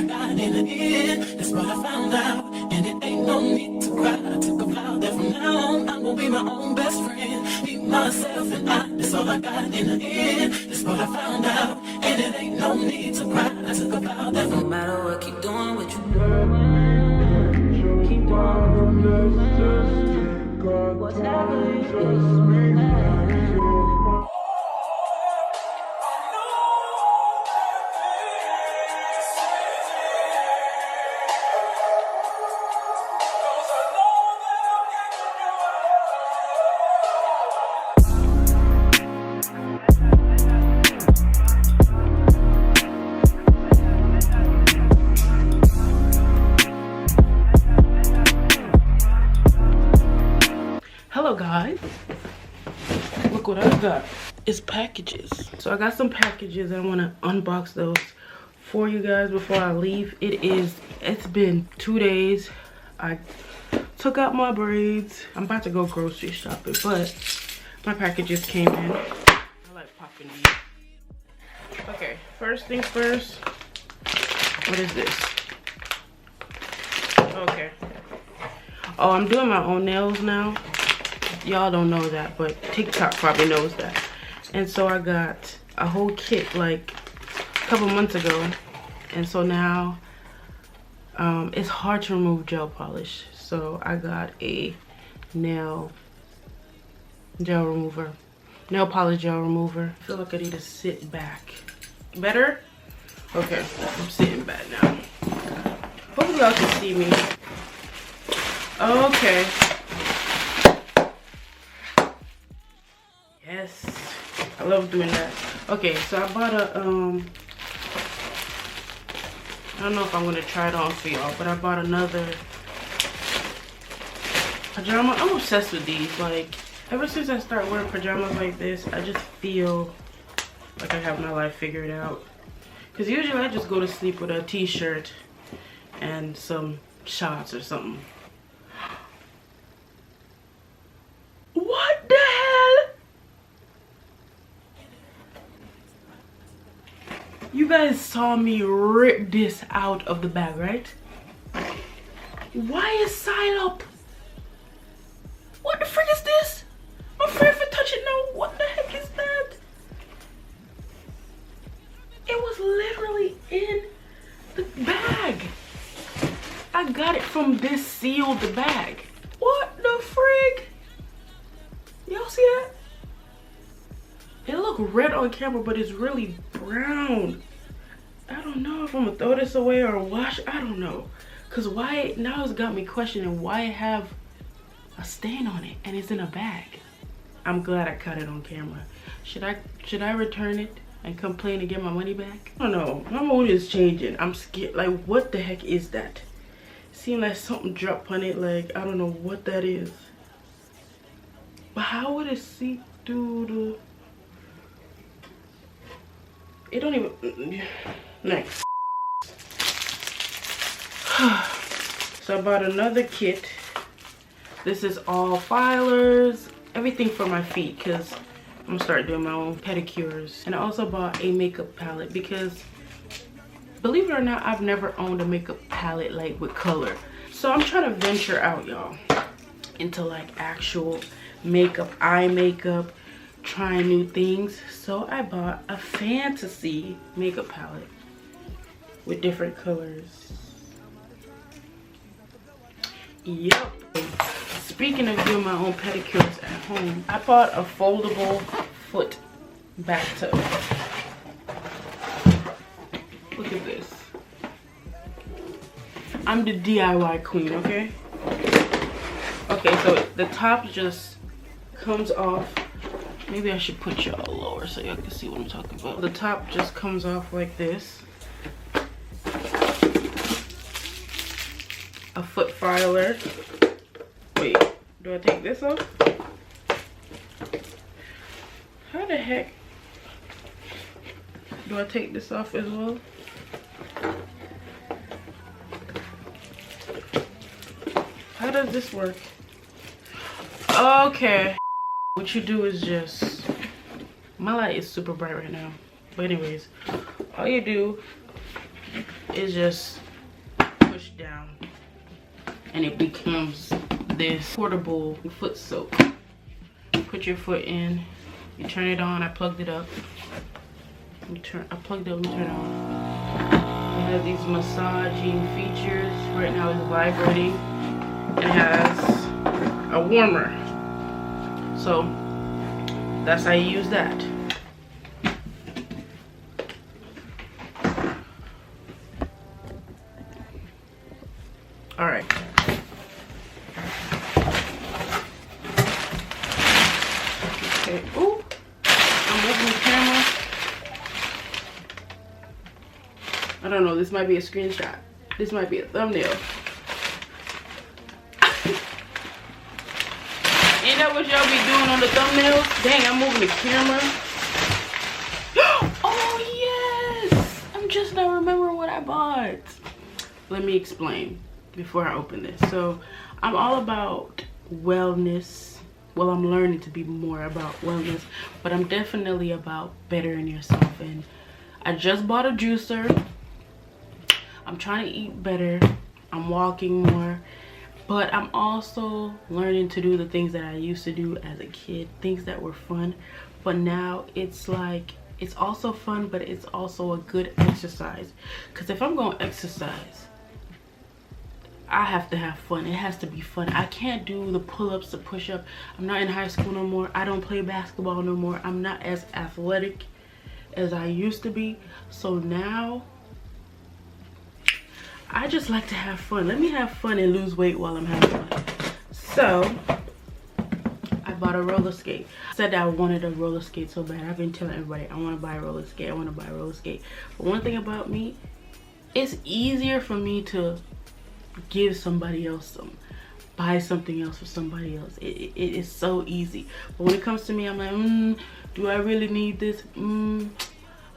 I got in the end. That's what I found out. And it ain't no need to cry. I took a vow that from now on I'm gonna be my own best friend. Be myself and that's all I got in the end. That's what I found out. And it ain't no need to cry. I took a vow that no matter what, keep doing what you do. Keep doing whatever it is. Hello guys, look what I got. It's packages. So I got some packages and I want to unbox those for you guys before I leave. It's been 2 days. I took out my braids. I'm about to go grocery shopping, but my packages came in. I like popping these. Okay, first things first. What is this? Okay. Oh, I'm doing my own nails now. Y'all don't know that, but TikTok probably knows that. And so I got a whole kit like a couple months ago, and so now it's hard to remove gel polish, so I got a nail polish gel remover. I feel like I need to sit back. Better? Okay, I'm sitting back now. Hopefully y'all can see me. Okay. Yes, I love doing that. Okay, so I bought a I don't know if I'm gonna try it on for y'all, but I bought another pajama. I'm obsessed with these. Like, ever since I started wearing pajamas like this, I just feel like I have my life figured out. Because usually I just go to sleep with a t-shirt and some shorts or something. What the hell? You guys saw me rip this out of the bag, right? Why is side up? What the frick is this? I'm afraid to touch it now. What the heck is that? It was literally in the bag. I got it from this sealed bag. What the frick? Y'all see that? It look red on camera, but it's really brown. I don't know if I'm gonna throw this away or wash. I don't know. Cause why, now it's got me questioning why I have a stain on it and it's in a bag. I'm glad I caught it on camera. Should I return it and complain and get my money back? I don't know. My mood is changing. I'm scared. Like, what the heck is that? Seemed like something dropped on it. Like, I don't know what that is. But how would it see through the... It don't even... Next. So I bought another kit. This is all filers, everything for my feet, because I'm gonna start doing my own pedicures. And I also bought a makeup palette because, believe it or not, I've never owned a makeup palette like with color. So I'm trying to venture out, y'all, into like actual makeup, eye makeup, trying new things. So I bought a fantasy makeup palette with different colors. Yep. Speaking of doing my own pedicures at home, I bought a foldable foot bathtub. Look at this. I'm the DIY queen, okay? Okay, so the top just comes off. Maybe I should put y'all lower so y'all can see what I'm talking about. The top just comes off like this. A foot filer. Wait, do I take this off? How the heck do I take this off as well? How does this work? Okay. What you do is just, my light is super bright right now. But anyways, all you do is just pushed down and it becomes this portable foot soak. Put your foot in, you turn it on. I plugged it up. I plugged it up and turn it on. It has these massaging features. Right now it's vibrating. It has a warmer. So that's how you use that. All right. Okay. Ooh, I'm moving the camera. I don't know. This might be a screenshot. This might be a thumbnail. Ain't that what y'all be doing on the thumbnails? Dang, I'm moving the camera. Oh yes! I'm just not remembering what I bought. Let me explain before I open this. So I'm all about wellness. Well, I'm learning to be more about wellness, but I'm definitely about bettering yourself. And I just bought a juicer. I'm trying to eat better. I'm walking more, but I'm also learning to do the things that I used to do as a kid, things that were fun. But now it's like, it's also fun, but it's also a good exercise. Because if I'm going to exercise, I have to have fun. It has to be fun. I can't do the pull-ups, the push-up. I'm not in high school no more. I don't play basketball no more. I'm not as athletic as I used to be. So now I just like to have fun. Let me have fun and lose weight while I'm having fun. So I bought a roller skate. I said that I wanted a roller skate so bad. I've been telling everybody I want to buy a roller skate. I want to buy a roller skate. But one thing about me, it's easier for me to give somebody else some, buy something else for somebody else. It is so easy. But when it comes to me, I'm like, do I really need this?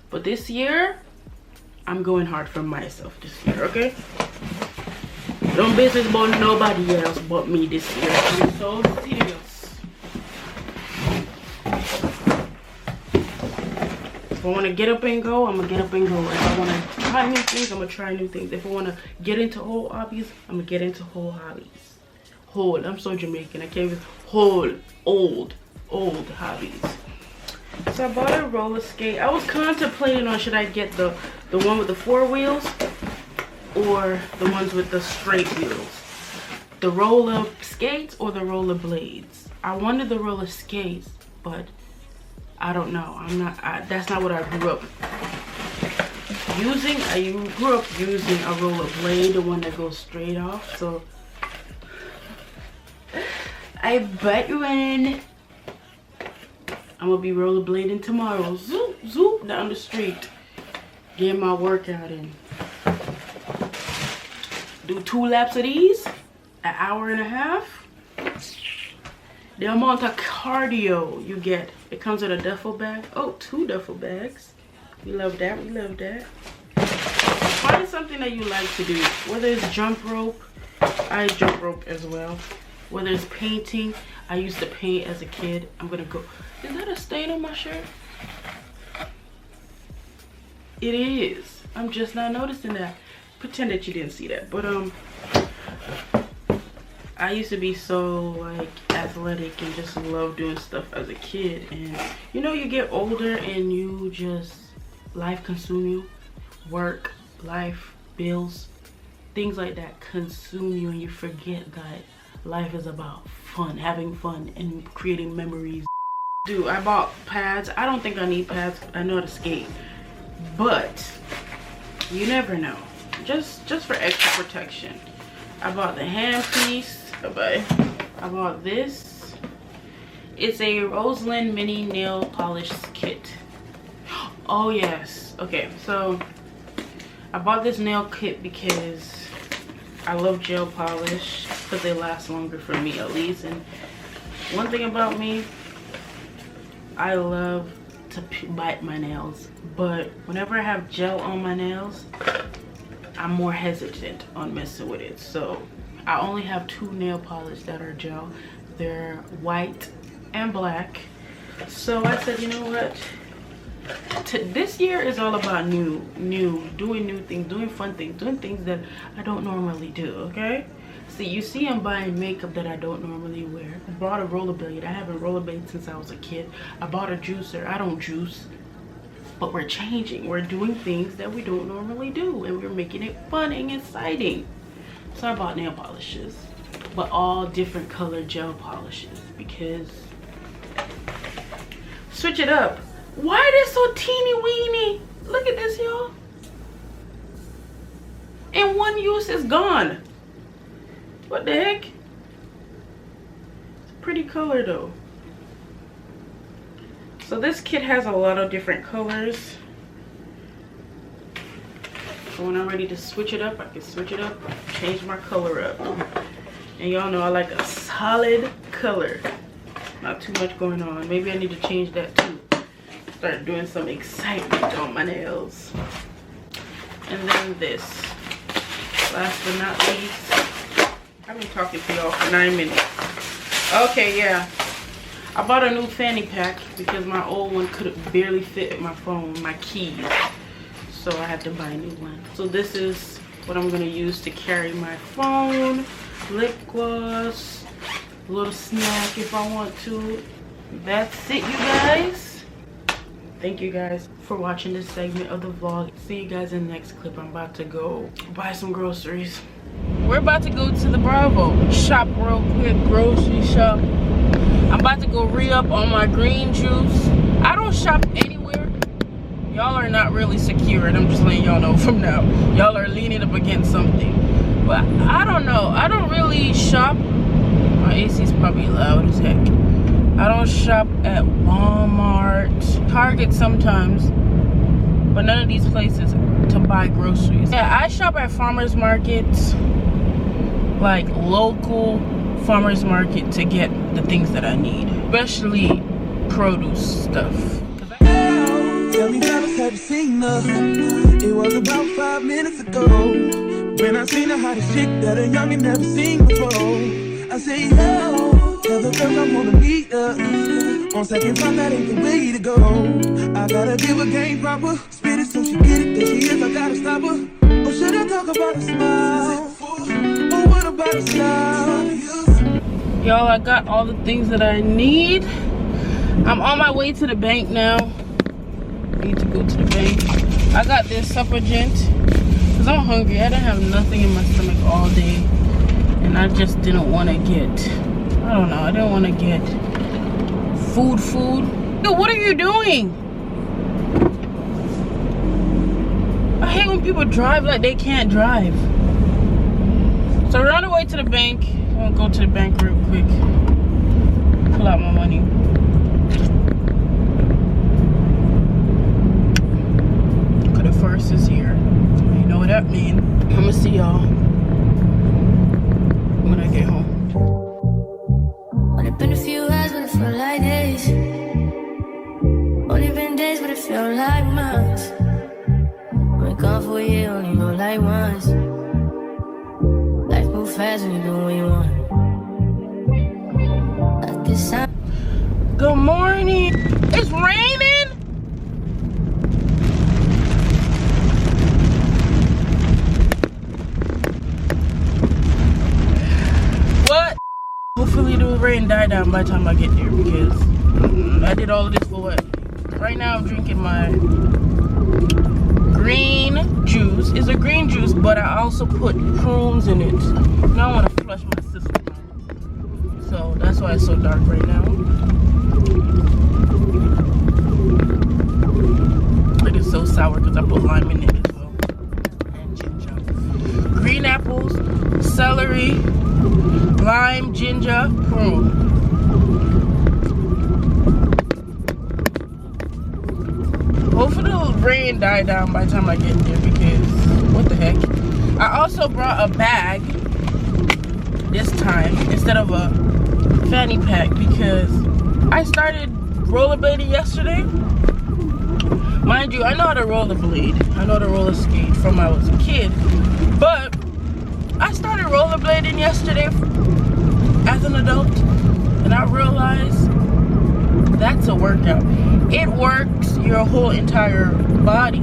But this year, I'm going hard for myself this year, okay? Don't business about nobody else but me this year. I'm so serious. If I want to get up and go, I'm gonna get up and go. If I want to try new things, I'm gonna try new things. If I want to get into whole hobbies, I'm gonna get into whole hobbies. Whole, I'm so Jamaican. I can't even whole, old hobbies. So I bought a roller skate. I was contemplating on should I get the one with the 4 wheels or the ones with the straight wheels. The roller skates or the roller blades. I wanted the roller skates, but I don't know. That's not what I grew up using. I grew up using a roller blade, the one that goes straight off. So I bought one. I'm gonna be rollerblading tomorrow. Zoop, zoop down the street. Get my workout in. Do 2 laps of these, an hour and a half. The amount of cardio you get. It comes with a duffel bag. Oh, 2 duffel bags. We love that, we love that. Find something that you like to do. Whether it's jump rope, I jump rope as well. Whether it's painting, I used to paint as a kid. I'm gonna go. Is that a stain on my shirt? It is. I'm just not noticing that. Pretend that you didn't see that. But I used to be so like athletic and just love doing stuff as a kid. And you know, you get older and you just, life consume you. Work, life, bills, things like that consume you, and you forget that life is about fun, having fun and creating memories. Dude, I bought pads. I don't think I need pads. I know how to skate, but you never know. Just for extra protection. I bought the hand piece. I bought this. It's a Roseland mini nail polish kit. Oh yes. Okay, so I bought this nail kit because I love gel polish because they last longer for me at least. And one thing about me, I love to bite my nails, but whenever I have gel on my nails, I'm more hesitant on messing with it. So I only have 2 nail polish that are gel. They're white and black. So I said, you know what, This year is all about doing new things, doing fun things, doing things that I don't normally do. Okay, see, you see I'm buying makeup that I don't normally wear. I bought a rollerblade. I haven't rollerbladed since I was a kid. I bought a juicer. I don't juice, but we're changing. We're doing things that we don't normally do, and we're making it fun and exciting. So I bought nail polishes, but all different color gel polishes, because switch it up. Why are they so teeny weeny? Look at this, y'all. And one use is gone. What the heck? It's a pretty color though. So this kit has a lot of different colors. So when I'm ready to switch it up, I can switch it up, change my color up. And y'all know I like a solid color. Not too much going on. Maybe I need to change that too. Start doing some excitement on my nails. And then this. Last but not least, I've been talking to y'all for 9 minutes. Okay, yeah. I bought a new fanny pack because my old one could barely fit in my phone, my keys. So I had to buy a new one. So this is what I'm gonna use to carry my phone, lip gloss, a little snack if I want to. That's it, you guys. Thank you guys for watching this segment of the vlog. See you guys in the next clip. I'm about to go buy some groceries. We're about to go to the Bravo. Shop real quick, grocery shop. I'm about to go re-up on my green juice. I don't shop anywhere. Y'all are not really secure, and I'm just letting y'all know from now. Y'all are leaning up against something. But I don't know. I don't really shop. My AC is probably loud as heck. I don't shop at Walmart, Target sometimes, but none of these places to buy groceries. Yeah, I shop at farmers markets, like local farmers market, to get the things that I need, especially produce stuff. Tell me that I had seen her. It was about 5 minutes ago when I seen the hottest chick that a youngin' never seen before. I say, yo, tell the girl I wanna meet her. On second thought, that ain't the way to go. I gotta give her game proper, spit it so she get it. There she is, I gotta stop her. Or should I talk about a smile? Or what about a style? Y'all, I got all the things that I need. I'm on my way to the bank now. I need to go to the bank. I got this supplement because I'm hungry. I didn't have nothing in my stomach all day, and I just didn't want to get, I don't know, I didn't want to get food. Dude, what are you doing? I hate when people drive like they can't drive. So we're on the way to the bank. I'm gonna go to the bank real quick, pull out my money. First is here. You know what that means. I'm gonna see y'all when I get home. Only been a few hours, but it felt like days. Only been days, but it felt like months. Been gone for a year, only go like once. Life move fast when you do what you want. Like this time. Good morning. It's raining. Hopefully the rain die down by the time I get there, because I did all of this for what? Right now I'm drinking my green juice. It's a green juice, but I also put prunes in it. Now I want to flush my system out. So that's why it's so dark right now. It is so sour because I put lime in it as well. And ginger. Green apples, celery, lime, ginger, prune. Hopefully the rain die down by the time I get there, because what the heck. I also brought a bag this time instead of a fanny pack, because I started rollerblading yesterday. Mind you, I know how to rollerblade. I know how to roller skate from when I was a kid, but I started rollerblading yesterday as an adult, and I realized that's a workout. It works. your whole entire body.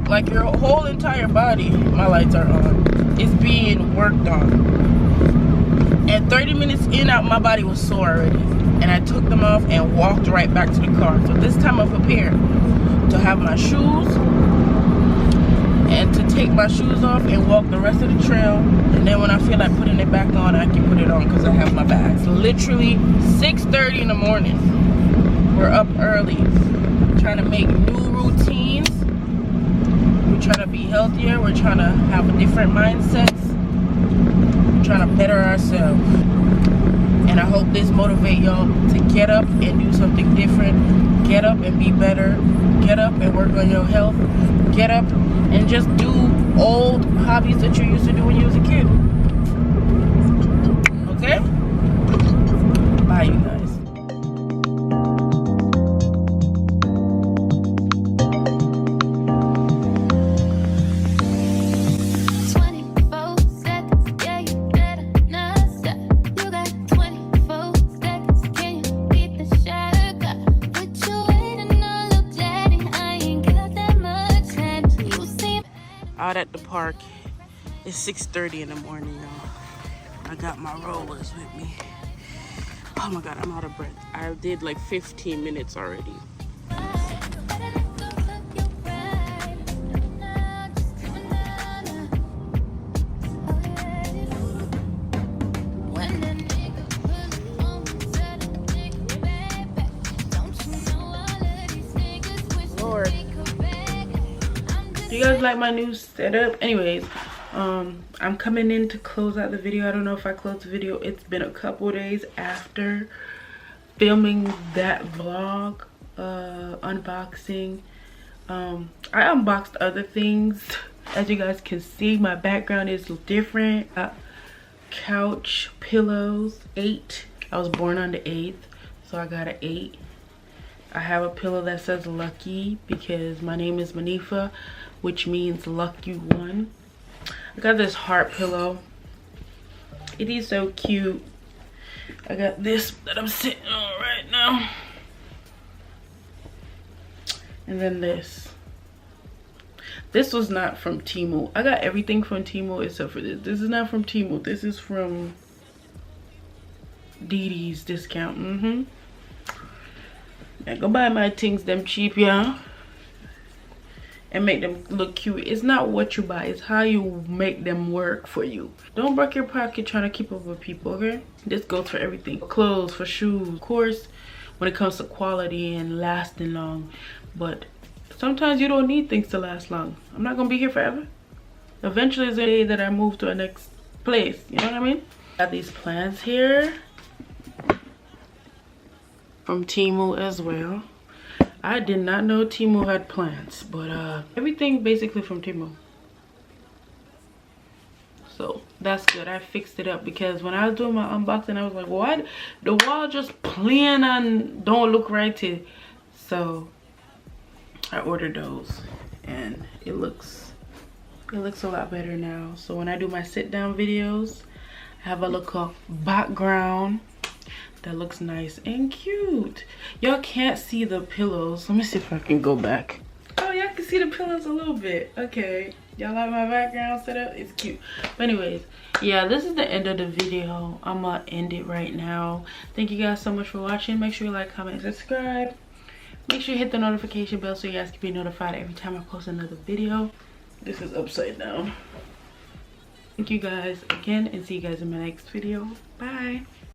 Like your whole entire body, my lights are on, is being worked on. And 30 minutes in, my body was sore already. And I took them off and walked right back to the car. So this time I'm prepared to have my shoes and to take my shoes off and walk the rest of the trail. And then when I feel like putting it back on, I can put it on because I have my bags. Literally 6:30 in the morning. We're up early, trying to make new routines. We're trying to be healthier. We're trying to have different mindsets. We're trying to better ourselves. And I hope this motivates y'all to get up and do something different. Get up and be better. Get up and work on your health. Get up and just do old hobbies that you used to do when you was a kid. Okay? Bye, you guys. Out at the park. It's 6:30 in the morning, y'all. I got my rollers with me. Oh my god, I'm out of breath. I did like 15 minutes already. Lord. Do you guys like my new setup? Anyways, I'm coming in to close out the video. I don't know if I closed the video. It's been a couple days after filming that vlog unboxing. I unboxed other things. As you guys can see, my background is different. Couch pillows, 8. I was born on the 8th, so I got an 8. I have a pillow that says lucky because my name is Monifa, which means lucky one. I got this heart pillow. It is so cute. I got this that I'm sitting on right now. And then this. This was not from Temu. I got everything from Temu except for this. This is not from Temu. This is from Didi's discount. Yeah, go buy my things them cheap, yeah, and make them look cute. It's not what you buy, it's how you make them work for you. Don't break your pocket trying to keep up with people, okay? This goes for everything. Clothes, for shoes, of course, when it comes to quality and lasting long. But sometimes you don't need things to last long. I'm not gonna be here forever. Eventually is the day that I move to the next place, you know what I mean? Got these plants here from Temu as well. I did not know Temu had plants, but everything basically from Temu. So that's good. I fixed it up because when I was doing my unboxing, I was like, what? The wall just plain and don't look right to. So I ordered those and it looks a lot better now. So when I do my sit down videos, I have a little background that looks nice and cute. Y'all can't see the pillows. Let me see if I can go back. Oh, y'all can see the pillows a little bit. Okay, y'all like my background setup? It's cute. But anyways, yeah, this is the end of the video. I'm gonna end it right now. Thank you guys so much for watching. Make sure you like, comment, and subscribe. Make sure you hit the notification bell so you guys can be notified every time I post another video. This is upside down. Thank you guys again and see you guys in my next video. Bye.